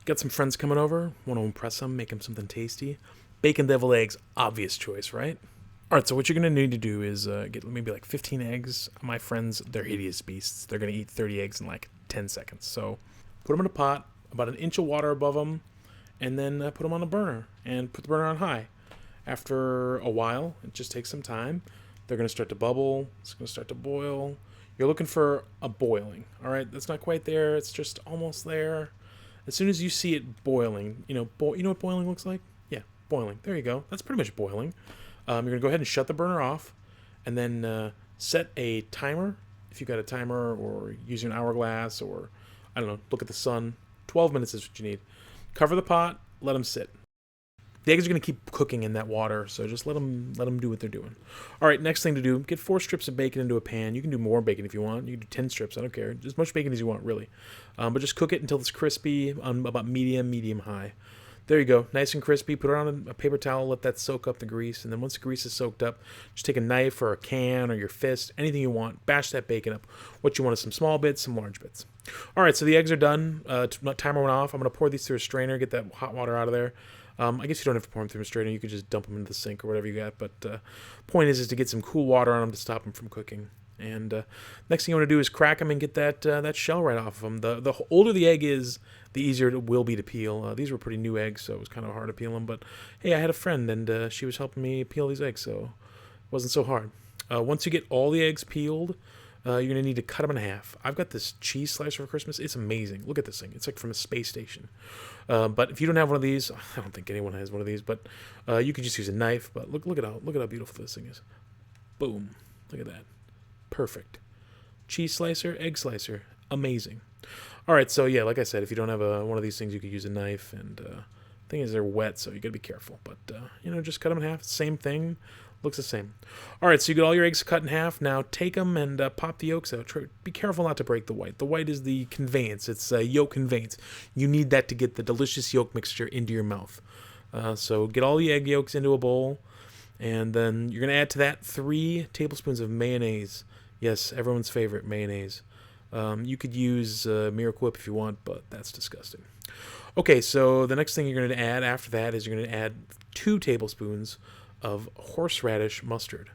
Got some friends coming over. Want to impress them, make them something tasty. Bacon deviled eggs, obvious choice, right? All right, so what you're going to need to do is get maybe like 15 eggs. My friends, they're hideous beasts. They're going to eat 30 eggs in like 10 seconds. So put them in a pot, about an inch of water above them, and then put them on a burner and put the burner on high. After a while, it just takes some time. They're going to start to bubble. It's going to start to boil. You're looking for a boiling, all right? That's not quite there. It's just almost there. As soon as you see it boiling, you know what boiling looks like? Yeah, boiling. There you go. That's pretty much boiling. You're going to go ahead and shut the burner off, and then set a timer. If you've got a timer, or use an hourglass, or, I don't know, look at the sun. 12 minutes is what you need. Cover the pot, let them sit. The eggs are going to keep cooking in that water, so just let them do what they're doing. All right, next thing to do, get 4 strips of bacon into a pan. You can do more bacon if you want. You can do 10 strips, I don't care. As much bacon as you want, really. But just cook it until it's crispy on about medium high. There you go, nice and crispy. Put it on a paper towel, let that soak up the grease, and then once the grease is soaked up, just take a knife or a can or your fist, anything you want, bash that bacon up. What you want is some small bits, some large bits. All right, so the eggs are done. Timer went off. I'm going to pour these through a strainer, get that hot water out of there. I guess you don't have to pour them through a strainer. You could just dump them into the sink or whatever you got. But point is to get some cool water on them to stop them from cooking. And next thing you want to do is crack them and get that shell right off of them. The older the egg is, the easier it will be to peel. These were pretty new eggs, so it was kind of hard to peel them. But hey, I had a friend, and she was helping me peel these eggs, so it wasn't so hard. Once you get all the eggs peeled, you're going to need to cut them in half. I've got this cheese slicer for Christmas. It's amazing. Look at this thing. It's like from a space station. But if you don't have one of these, I don't think anyone has one of these, but you can just use a knife. But look at how beautiful this thing is. Boom. Look at that. Perfect. Cheese slicer, egg slicer. Amazing. All right, so yeah, like I said, if you don't have one of these things, you could use a knife. And the thing is, they're wet, so you got to be careful. But, just cut them in half. Same thing. Looks the same. All right, so you get all your eggs cut in half. Now take them and pop the yolks out. Be careful not to break the white. The white is the conveyance. It's yolk conveyance. You need that to get the delicious yolk mixture into your mouth. So get all the egg yolks into a bowl, and then you're going to add to that 3 tablespoons of mayonnaise. Yes, everyone's favorite, mayonnaise. You could use Miracle Whip if you want, but that's disgusting. Okay, so the next thing you're going to add after that is you're going to add 2 tablespoons of horseradish mustard.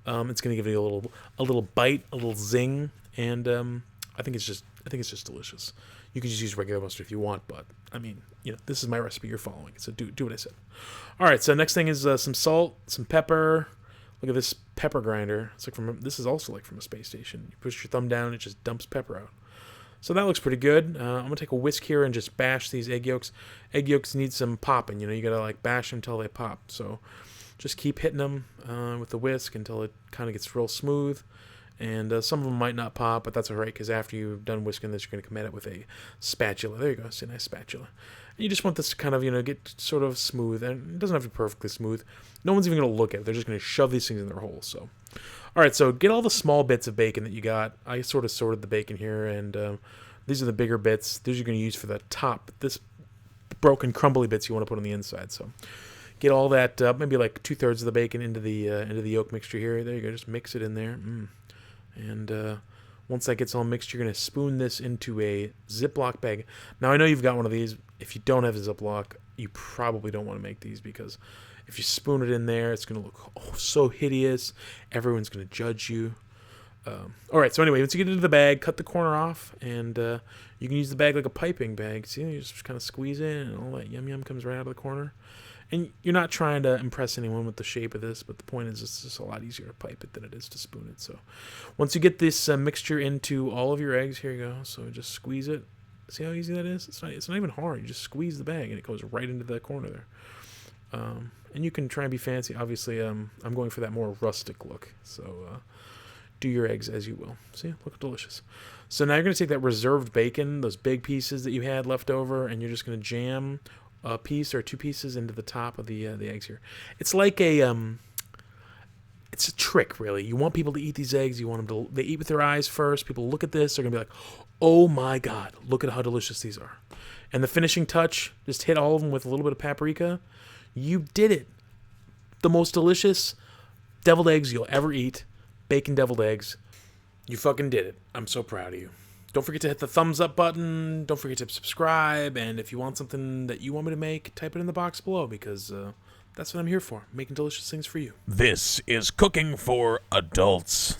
It's going to give you a little bite, a little zing, and I think it's just delicious. You can just use regular mustard if you want, but I mean, this is my recipe you're following, so do what I said. All right, so next thing is some salt, some pepper. Look at this pepper grinder. This is also like from a space station. You push your thumb down, it just dumps pepper out. So that looks pretty good. I'm gonna take a whisk here and just bash these egg yolks. Egg yolks need some popping. You gotta like bash them until they pop. So just keep hitting them with the whisk until it kind of gets real smooth. And some of them might not pop, but that's all right, because after you've done whisking this, you're going to come at it with a spatula. There you go. It's a nice spatula. And you just want this to kind of, get sort of smooth. And it doesn't have to be perfectly smooth. No one's even going to look at it. They're just going to shove these things in their holes. So, all right, so get all the small bits of bacon that you got. I sort of sorted the bacon here, and these are the bigger bits. These you're going to use for the top. This broken, crumbly bits you want to put on the inside. So get all that, maybe like 2/3 of the bacon into the yolk mixture here. There you go. Just mix it in there. And once that gets all mixed, you're going to spoon this into a Ziploc bag. Now, I know you've got one of these. If you don't have a Ziploc, you probably don't want to make these, because if you spoon it in there, it's going to look so hideous. Everyone's going to judge you. All right, so anyway, once you get into the bag, cut the corner off, and you can use the bag like a piping bag. See, you just kind of squeeze it, and all that yum comes right out of the corner. And you're not trying to impress anyone with the shape of this, but the point is it's just a lot easier to pipe it than it is to spoon it. So once you get this mixture into all of your eggs, here you go. So just squeeze it. See how easy that is? It's not even hard. You just squeeze the bag, and it goes right into the corner there. And you can try and be fancy. Obviously, I'm going for that more rustic look. So do your eggs as you will. See, look delicious. So now you're going to take that reserved bacon, those big pieces that you had left over, and you're just going to jam a piece or 2 pieces into the top of the eggs here. It's like it's a trick, really. You want people to eat these eggs. You want them they eat with their eyes first. People look at this, they're gonna be like, "Oh my God, look at how delicious these are." And the finishing touch, just hit all of them with a little bit of paprika. You did it. The most delicious deviled eggs you'll ever eat. Bacon deviled eggs. You fucking did it. I'm so proud of you. Don't forget to hit the thumbs up button. Don't forget to subscribe. And if you want something that you want me to make, type it in the box below, because that's what I'm here for, making delicious things for you. This is Cooking for Adults.